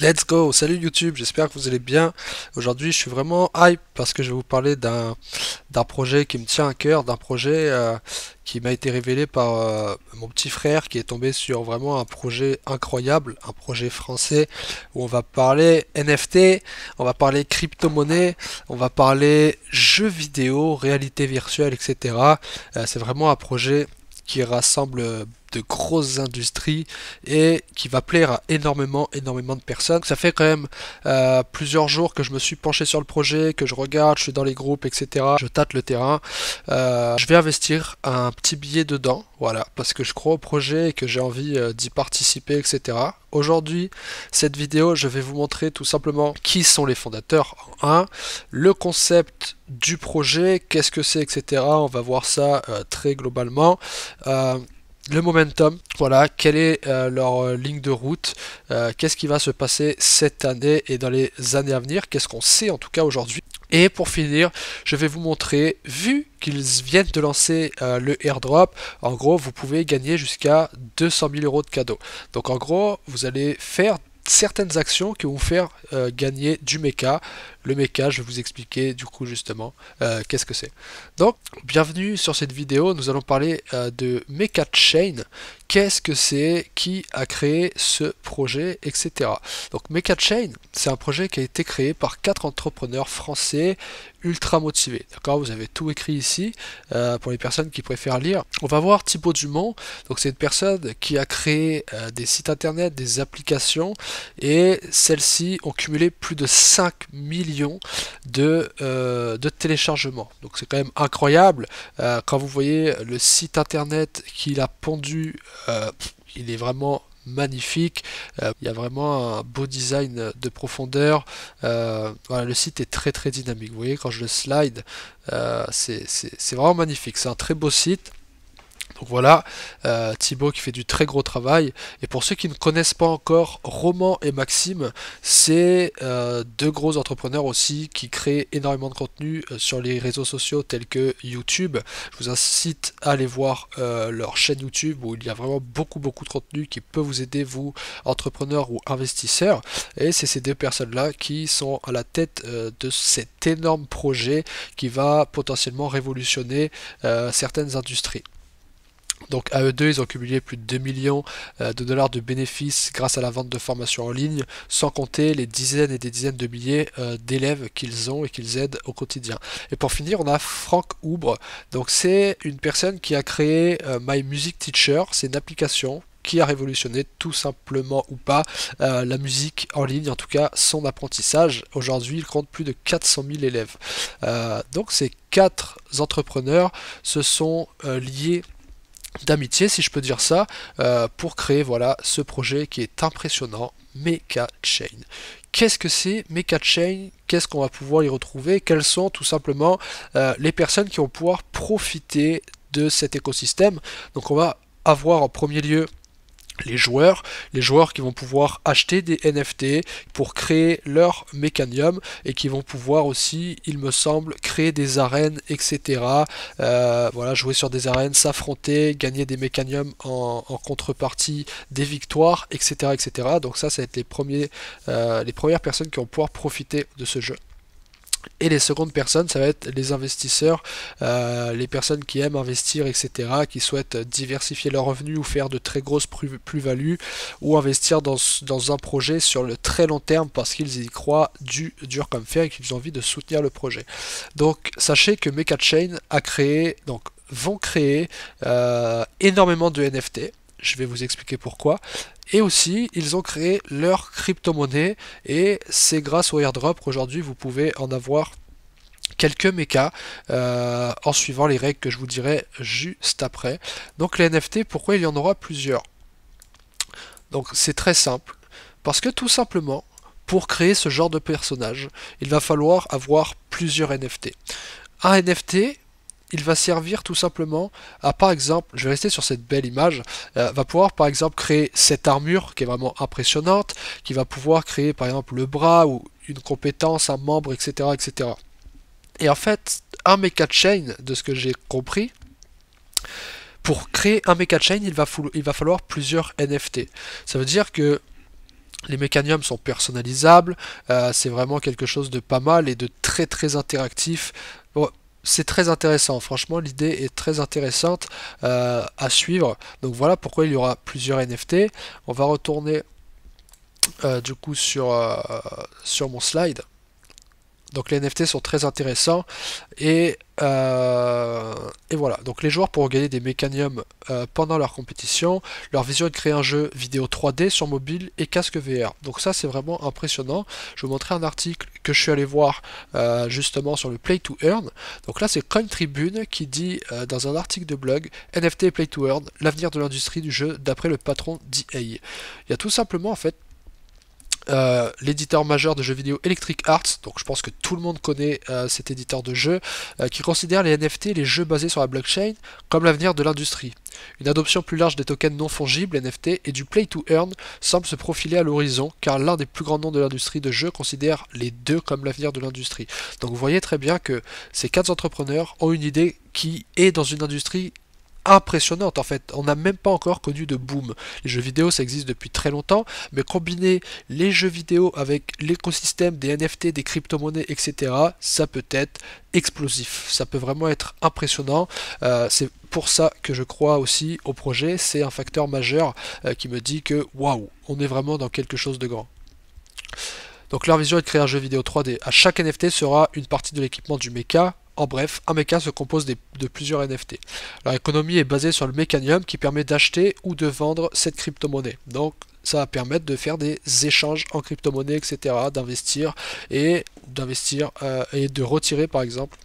Let's go, salut YouTube, j'espère que vous allez bien. Aujourd'hui je suis vraiment hype parce que je vais vous parler d'un projet qui me tient à cœur, d'un projet qui m'a été révélé par mon petit frère qui est tombé sur vraiment un projet incroyable, un projet français où on va parler NFT, on va parler crypto-monnaie, on va parler jeux vidéo, réalité virtuelle, etc. C'est vraiment un projet qui rassemble de grosses industries et qui va plaire à énormément de personnes. Ça fait quand même plusieurs jours que je me suis penché sur le projet, que je regarde, je suis dans les groupes, etc. Je tâte le terrain. Je vais investir un petit billet dedans, voilà, parce que je crois au projet et que j'ai envie d'y participer, etc. Aujourd'hui, cette vidéo, je vais vous montrer tout simplement qui sont les fondateurs, le concept du projet, qu'est-ce que c'est, etc. On va voir ça très globalement. Euh, le momentum, voilà, quelle est leur ligne de route, qu'est-ce qui va se passer cette année et dans les années à venir, qu'est-ce qu'on sait en tout cas aujourd'hui. Et pour finir, je vais vous montrer, vu qu'ils viennent de lancer le airdrop, en gros, vous pouvez gagner jusqu'à 200 000 euros de cadeaux. Donc en gros, vous allez faire certaines actions qui vont vous faire gagner du mecha. Le mecha, je vais vous expliquer du coup justement qu'est-ce que c'est. Donc, bienvenue sur cette vidéo, nous allons parler de Mecha Chain. Qu'est-ce que c'est, qui a créé ce projet, etc. Donc Mecha Chain, c'est un projet qui a été créé par 4 entrepreneurs français ultra motivés. D'accord, vous avez tout écrit ici pour les personnes qui préfèrent lire. On va voir Thibaut Dumont. Donc c'est une personne qui a créé des sites internet, des applications et celles-ci ont cumulé plus de 5 millions de téléchargements. Donc c'est quand même incroyable. Quand vous voyez le site internet qu'il a pondu, il est vraiment magnifique. Il y a vraiment un beau design de profondeur. Voilà, le site est très dynamique. Vous voyez quand je le slide, c'est vraiment magnifique. C'est un très beau site. Donc voilà, Thibaut qui fait du très gros travail. Et pour ceux qui ne connaissent pas encore, Roman et Maxime, c'est deux gros entrepreneurs aussi qui créent énormément de contenu sur les réseaux sociaux tels que YouTube. Je vous incite à aller voir leur chaîne YouTube où il y a vraiment beaucoup de contenu qui peut vous aider, vous, entrepreneurs ou investisseurs. Et c'est ces deux personnes-là qui sont à la tête de cet énorme projet qui va potentiellement révolutionner certaines industries. Donc à eux deux, ils ont cumulé plus de 2 millions de dollars de bénéfices grâce à la vente de formations en ligne, sans compter les dizaines et des dizaines de milliers d'élèves qu'ils ont et qu'ils aident au quotidien. Et pour finir, on a Franck Oubre. Donc c'est une personne qui a créé My Music Teacher. C'est une application qui a révolutionné tout simplement ou pas la musique en ligne, en tout cas son apprentissage. Aujourd'hui, il compte plus de 400 000 élèves. Donc ces 4 entrepreneurs se sont liés d'amitié, si je peux dire ça, pour créer voilà ce projet qui est impressionnant, Mecha Chain. Qu'est-ce que c'est Mecha Chain? Qu'est-ce qu'on va pouvoir y retrouver? Quelles sont tout simplement les personnes qui vont pouvoir profiter de cet écosystème? Donc on va avoir en premier lieu les joueurs qui vont pouvoir acheter des NFT pour créer leur mécanium et qui vont pouvoir aussi, il me semble, créer des arènes, etc. Voilà, jouer sur des arènes, s'affronter, gagner des mécaniums en contrepartie des victoires, etc., etc. Donc ça va être les premières personnes qui vont pouvoir profiter de ce jeu. Et les secondes personnes, ça va être les investisseurs, les personnes qui aiment investir, etc., qui souhaitent diversifier leurs revenus ou faire de très grosses plus-values, ou investir dans un projet sur le très long terme parce qu'ils y croient dur comme fer et qu'ils ont envie de soutenir le projet. Donc sachez que MechaChain vont créer énormément de NFT. Je vais vous expliquer pourquoi. Et aussi, ils ont créé leur crypto-monnaie et c'est grâce au airdrop qu'aujourd'hui vous pouvez en avoir quelques mechas en suivant les règles que je vous dirai juste après. Donc les NFT, pourquoi il y en aura plusieurs? Donc c'est très simple. Parce que tout simplement, pour créer ce genre de personnage, il va falloir avoir plusieurs NFT. Un NFT, il va servir tout simplement à, par exemple, je vais rester sur cette belle image, va pouvoir par exemple créer cette armure qui est vraiment impressionnante, qui va pouvoir créer par exemple le bras ou une compétence, un membre, etc. etc. Et en fait, un mecha chain, de ce que j'ai compris, pour créer un mecha chain, il va falloir plusieurs NFT. Ça veut dire que Les mécaniums sont personnalisables, c'est vraiment quelque chose de pas mal et de très très interactif. Bon, c'est très intéressant, franchement l'idée est très intéressante à suivre. Donc voilà pourquoi il y aura plusieurs NFT. On va retourner du coup sur mon slide. Donc les NFT sont très intéressants et voilà. Donc les joueurs pourront gagner des mécaniums pendant leur compétition. Leur vision est de créer un jeu vidéo 3D sur mobile et casque VR. Donc ça c'est vraiment impressionnant. Je vais vous montrer un article que je suis allé voir justement sur le Play to Earn. Donc là c'est Coin Tribune qui dit dans un article de blog NFT et Play to Earn, l'avenir de l'industrie du jeu d'après le patron d'EA. Il y a tout simplement en fait l'éditeur majeur de jeux vidéo Electric Arts, donc je pense que tout le monde connaît cet éditeur de jeux, qui considère les NFT et les jeux basés sur la blockchain comme l'avenir de l'industrie. Une adoption plus large des tokens non fongibles NFT et du play to earn semble se profiler à l'horizon, car l'un des plus grands noms de l'industrie de jeux considère les deux comme l'avenir de l'industrie. Donc vous voyez très bien que ces quatre entrepreneurs ont une idée qui est dans une industrie impressionnante en fait. On n'a même pas encore connu de boom. Les jeux vidéo ça existe depuis très longtemps, mais combiner les jeux vidéo avec l'écosystème des NFT, des crypto-monnaies, etc., ça peut être explosif. Ça peut vraiment être impressionnant. C'est pour ça que je crois aussi au projet. C'est un facteur majeur qui me dit que waouh, on est vraiment dans quelque chose de grand. Donc leur vision est de créer un jeu vidéo 3D. À chaque NFT sera une partie de l'équipement du mecha. En bref, un mecha se compose de plusieurs NFT. Leur économie est basée sur le mécanium qui permet d'acheter ou de vendre cette crypto-monnaie. Donc ça va permettre de faire des échanges en crypto-monnaie, etc., d'investir et de retirer par exemple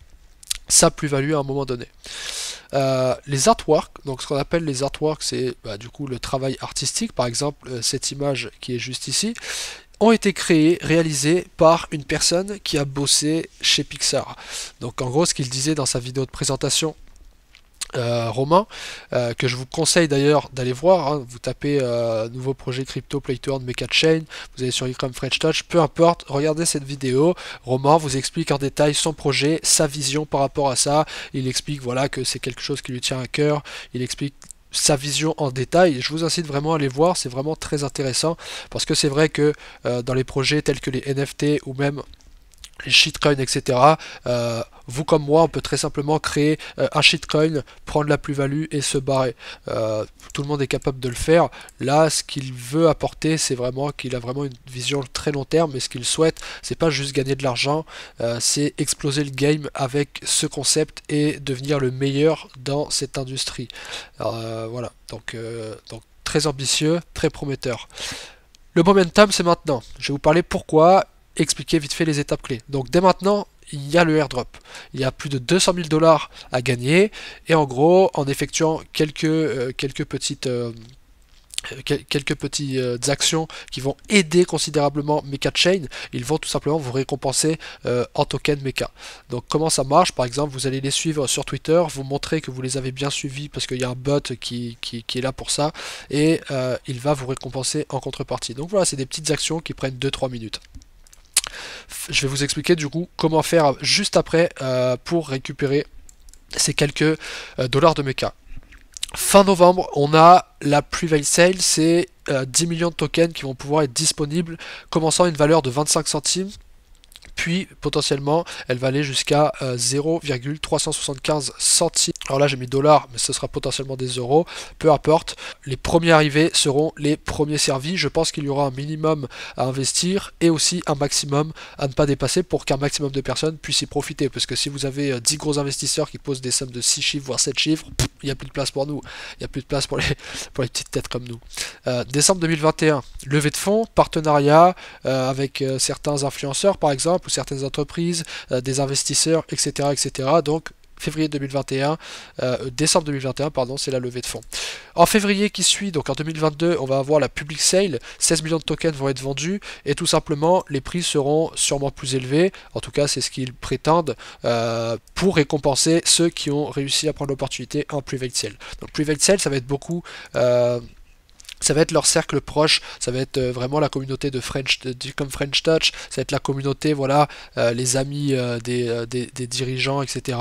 sa plus-value à un moment donné. Les artworks, donc ce qu'on appelle les artworks, c'est du coup le travail artistique, par exemple cette image qui est juste ici, ont été créés, réalisés par une personne qui a bossé chez Pixar. Donc en gros, ce qu'il disait dans sa vidéo de présentation, Romain, que je vous conseille d'ailleurs d'aller voir, hein. Vous tapez nouveau projet crypto Play to Earn Mecha Chain, vous allez sur Ecom French Touch, peu importe, regardez cette vidéo. Romain vous explique en détail son projet, sa vision par rapport à ça. Il explique voilà que c'est quelque chose qui lui tient à cœur, il explique sa vision en détail. Je vous incite vraiment à aller voir, c'est vraiment très intéressant parce que c'est vrai que dans les projets tels que les NFT ou même les shitcoins, etc., vous comme moi, on peut très simplement créer un shitcoin, prendre la plus-value et se barrer. Tout le monde est capable de le faire. Là, ce qu'il veut apporter, c'est vraiment qu'il a vraiment une vision très long terme, mais ce qu'il souhaite, c'est pas juste gagner de l'argent, c'est exploser le game avec ce concept et devenir le meilleur dans cette industrie. Voilà, donc très ambitieux, très prometteur. Le momentum, c'est maintenant. Je vais vous parler pourquoi, expliquer vite fait les étapes clés. Donc dès maintenant, il y a le airdrop. Il y a plus de 200 000 $ à gagner et en gros, en effectuant quelques petites actions qui vont aider considérablement Mecha Chain, ils vont tout simplement vous récompenser en token Mecha. Donc comment ça marche? Par exemple, vous allez les suivre sur Twitter, vous montrer que vous les avez bien suivis parce qu'il y a un bot qui est là pour ça et il va vous récompenser en contrepartie. Donc voilà, c'est des petites actions qui prennent 2-3 minutes. Je vais vous expliquer du coup comment faire juste après pour récupérer ces quelques dollars de mecha. Fin novembre, on a la pre-veil sale, c'est 10 millions de tokens qui vont pouvoir être disponibles, commençant à une valeur de 25 centimes. Puis potentiellement elle va aller jusqu'à 0,375 centimes. Alors là j'ai mis dollars, mais ce sera potentiellement des euros, peu importe. Les premiers arrivés seront les premiers servis. Je pense qu'il y aura un minimum à investir et aussi un maximum à ne pas dépasser pour qu'un maximum de personnes puissent y profiter. Parce que si vous avez 10 gros investisseurs qui posent des sommes de 6 chiffres voire 7 chiffres, il n'y a plus de place pour nous. Il n'y a plus de place pour les petites têtes comme nous. Décembre 2021, levée de fonds, partenariat avec certains influenceurs par exemple, certaines entreprises, des investisseurs, etc., etc. Donc février 2021, décembre 2021, pardon, c'est la levée de fonds. En février qui suit, donc en 2022, on va avoir la public sale, 16 millions de tokens vont être vendus, et tout simplement, les prix seront sûrement plus élevés, en tout cas c'est ce qu'ils prétendent, pour récompenser ceux qui ont réussi à prendre l'opportunité en private sale. Donc private sale, ça va être beaucoup Ça va être leur cercle proche, ça va être vraiment la communauté de French, comme French Touch, ça va être la communauté, voilà, les amis des dirigeants, etc.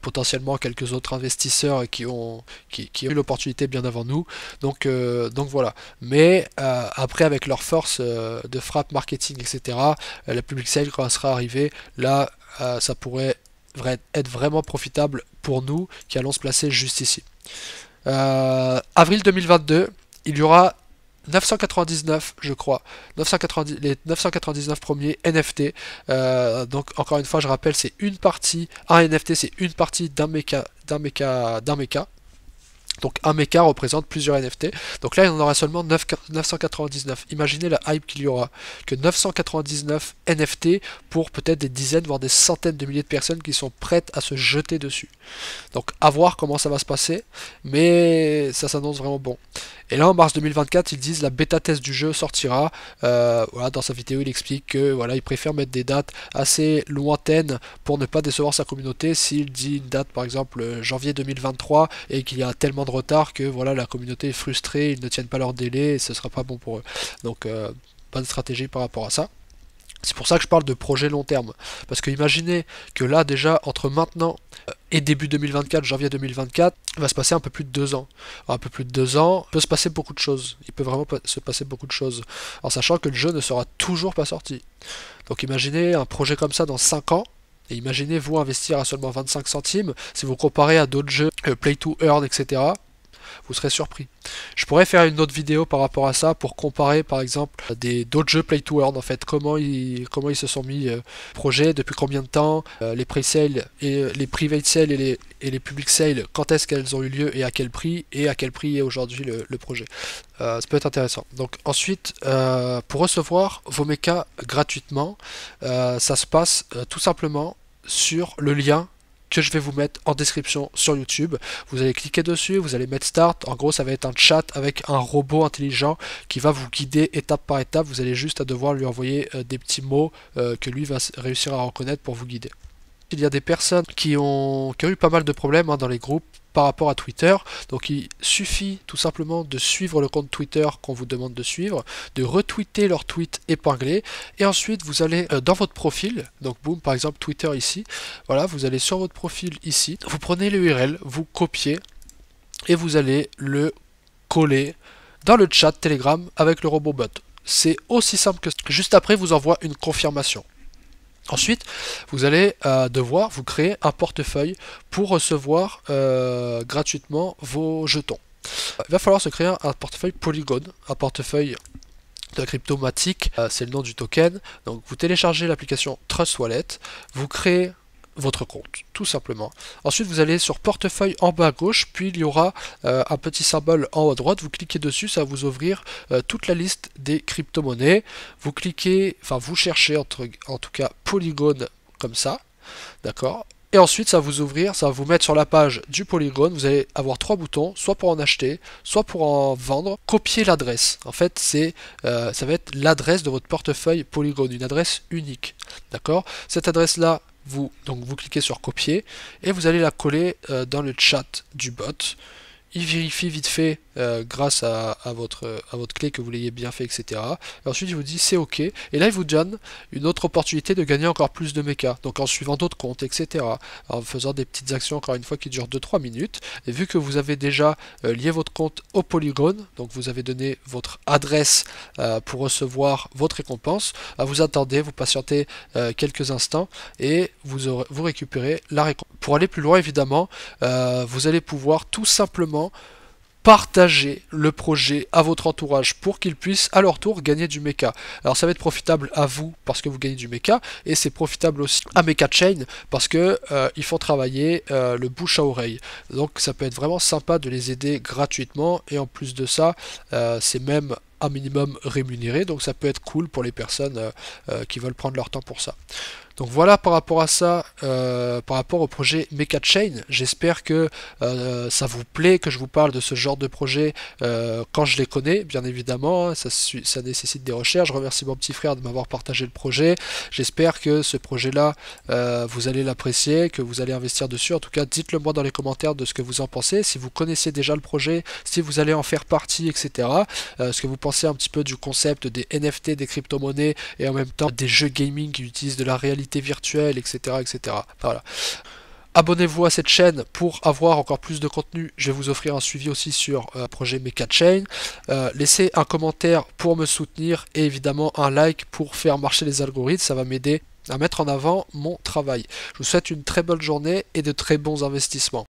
Potentiellement quelques autres investisseurs qui ont eu l'opportunité bien avant nous. Donc voilà. Mais après, avec leur force de frappe marketing, etc., la public sale, quand elle sera arrivée, là, ça pourrait être vraiment profitable pour nous qui allons se placer juste ici. Avril 2022, il y aura 999, je crois, 990, les 999 premiers NFT. Donc encore une fois, je rappelle, c'est une partie, un NFT, c'est une partie d'un mecha. Donc un mecha représente plusieurs NFT. Donc là, il y en aura seulement 999. Imaginez la hype qu'il y aura. Que 999 NFT pour peut-être des dizaines, voire des centaines de milliers de personnes qui sont prêtes à se jeter dessus. Donc à voir comment ça va se passer. Mais ça s'annonce vraiment bon. Et là, en mars 2024, ils disent la bêta test du jeu sortira. Voilà, dans sa vidéo, il explique que voilà, il préfère mettre des dates assez lointaines pour ne pas décevoir sa communauté. S'il dit une date, par exemple janvier 2023, et qu'il y a tellement de retard que voilà, la communauté est frustrée, ils ne tiennent pas leur délai, et ce sera pas bon pour eux. Donc, bonne stratégie par rapport à ça. C'est pour ça que je parle de projet long terme. Parce que imaginez que là, déjà, entre maintenant et début 2024, janvier 2024, il va se passer un peu plus de 2 ans. Alors, un peu plus de 2 ans, il peut se passer beaucoup de choses. Il peut vraiment se passer beaucoup de choses. En sachant que le jeu ne sera toujours pas sorti. Donc imaginez un projet comme ça dans 5 ans. Et imaginez vous investir à seulement 25 centimes. Si vous comparez à d'autres jeux, Play to Earn, etc., vous serez surpris. Je pourrais faire une autre vidéo par rapport à ça pour comparer par exemple d'autres jeux Play to Earn en fait, comment ils se sont mis projet, depuis combien de temps, les pre-sales et les private sales et les public sales, quand est-ce qu'elles ont eu lieu et à quel prix est aujourd'hui le projet. Ça peut être intéressant. Donc ensuite, pour recevoir vos mechas gratuitement, ça se passe tout simplement sur le lien que je vais vous mettre en description sur YouTube. Vous allez cliquer dessus, vous allez mettre Start. En gros, ça va être un chat avec un robot intelligent qui va vous guider étape par étape. Vous allez juste à devoir lui envoyer des petits mots que lui va réussir à reconnaître pour vous guider. Il y a des personnes qui ont eu pas mal de problèmes dans les groupes par rapport à Twitter. Donc il suffit tout simplement de suivre le compte Twitter qu'on vous demande de suivre, de retweeter leur tweet épinglé, et ensuite vous allez dans votre profil, donc boum, par exemple Twitter ici, voilà, vous allez sur votre profil ici, vous prenez l'URL, vous copiez, et vous allez le coller dans le chat Telegram avec le robot bot. C'est aussi simple que ça. Juste après, vous envoie une confirmation. Ensuite, vous allez devoir vous créer un portefeuille pour recevoir gratuitement vos jetons. Il va falloir se créer un portefeuille Polygon, un portefeuille de Cryptomatic, c'est le nom du token. Donc vous téléchargez l'application Trust Wallet, vous créez votre compte, tout simplement. Ensuite, vous allez sur portefeuille en bas à gauche, puis il y aura un petit symbole en haut à droite. Vous cliquez dessus, ça va vous ouvrir toute la liste des crypto-monnaies. Vous cliquez, enfin vous cherchez en tout cas Polygon comme ça, d'accord. Et ensuite, ça va vous ouvrir, ça va vous mettre sur la page du Polygon. Vous allez avoir 3 boutons, soit pour en acheter, soit pour en vendre. Copier l'adresse. En fait, ça va être l'adresse de votre portefeuille Polygon, une adresse unique, d'accord. Cette adresse-là, donc vous cliquez sur copier et vous allez la coller dans le chat du bot. Il vérifie vite fait grâce à votre clé que vous l'ayez bien fait, etc. Et ensuite il vous dit c'est ok. Et là il vous donne une autre opportunité de gagner encore plus de mechas. Donc en suivant d'autres comptes, etc. En faisant des petites actions encore une fois qui durent 2-3 minutes. Et vu que vous avez déjà lié votre compte au Polygon, donc vous avez donné votre adresse pour recevoir votre récompense, vous attendez, vous patientez quelques instants et vous récupérez la récompense. Pour aller plus loin évidemment, vous allez pouvoir tout simplement partager le projet à votre entourage pour qu'ils puissent à leur tour gagner du mecha. Alors ça va être profitable à vous parce que vous gagnez du mecha, et c'est profitable aussi à Mecha Chain parce que ils font travailler le bouche à oreille. Donc ça peut être vraiment sympa de les aider gratuitement, et en plus de ça, c'est même un minimum rémunéré, donc ça peut être cool pour les personnes qui veulent prendre leur temps pour ça. Donc voilà par rapport à ça, par rapport au projet MechaChain. J'espère que ça vous plaît, que je vous parle de ce genre de projet quand je les connais, bien évidemment. Hein. Ça nécessite des recherches. Je remercie mon petit frère de m'avoir partagé le projet. J'espère que ce projet-là, vous allez l'apprécier, que vous allez investir dessus. En tout cas, dites-le moi dans les commentaires de ce que vous en pensez. Si vous connaissez déjà le projet, si vous allez en faire partie, etc. Ce que vous pensez un petit peu du concept des NFT, des crypto-monnaies et en même temps des jeux gaming qui utilisent de la réalité virtuelle, etc. etc. Voilà. Abonnez-vous à cette chaîne pour avoir encore plus de contenu. Je vais vous offrir un suivi aussi sur projet MechaChain. Laissez un commentaire pour me soutenir et évidemment un like pour faire marcher les algorithmes. Ça va m'aider à mettre en avant mon travail. Je vous souhaite une très bonne journée et de très bons investissements.